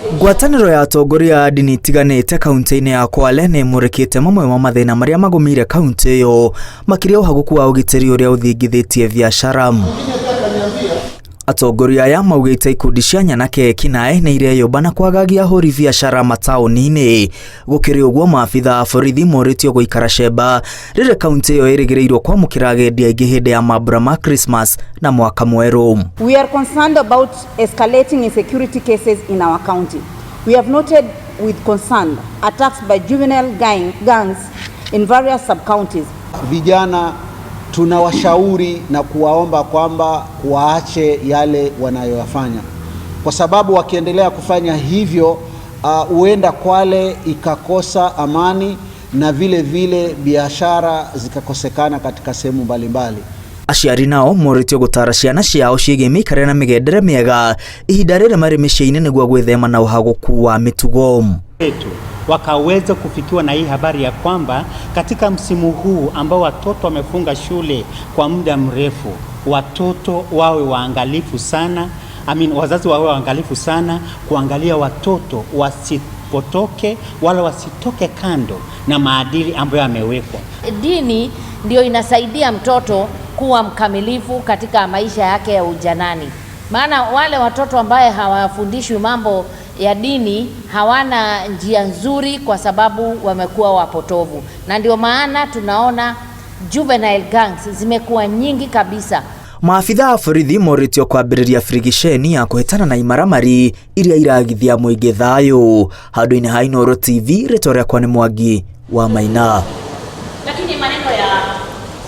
Ngwatanĩro ya atongoria a ndini itiganĩte kaunti-inĩ ya Kwale nĩ mũrĩkĩte mamwe ma mathĩna marĩa magũmĩire kaunti ĩyo makĩria ũhagũku wa ũgitĩri ũrĩa ũthingithĩtie biacara. Atongoria aya maugĩte ikundi cia nyanake kinae nĩ ireyũmba na kwagagia ahũri biacara mataũni-inĩ. Gũkĩrĩ ũguo maabitha a borithi morĩtio gũikara cemba rĩrĩa kaunti ĩyo ĩrĩgĩrĩirwo kwamũkĩra agendi aingĩ hĩndĩ ya mambura ma Christmas na mwaka mwerũ. We are concerned about escalating insecurity cases in our county. We have noted with concern attacks by juvenile gangs in various sub-counties. Vijana tunawashauri na kuwaomba kwamba waache yale wanayoyafanya, kwa sababu wakiendelea kufanya hivyo huenda Kwale ikakosa amani na vile vile biashara zikakosekana katika sehemu mbalimbali. Aciari nao moritio gũtara ciana ciao ciĩgiĩ mĩikarĩre na mĩgendere mĩega ihinda rĩrĩ marĩ mĩciĩ-inĩ nĩguo gwĩthema na ũhagũku wa mĩtugo. Wakaweza kufikiwa na hii habari ya kwamba katika msimu huu ambao watoto wamefunga shule kwa muda mrefu, watoto wawe waangalifu sana, wazazi wawe waangalifu sana kuangalia watoto wasipotoke wala wasitoke kando na maadili ambayo yamewekwa. Dini ndio inasaidia mtoto kuwa mkamilifu katika maisha yake ya ujanani. Maana wale watoto ambaye hawafundishwi mambo ya dini hawana njia nzuri kwa sababu wamekuwa wapotovu. Na ndio maana tunaona juvenile gangs zimekuwa nyingi kabisa. Maafitha a borithi moritio kwambĩrĩria frigisheni ya kũhĩtana na imaramari iria iragithia mũingĩ thayũ. Handũ-inĩ ha Inooro TV, rĩtwa rĩakwa nĩ Mwangi wa Maina.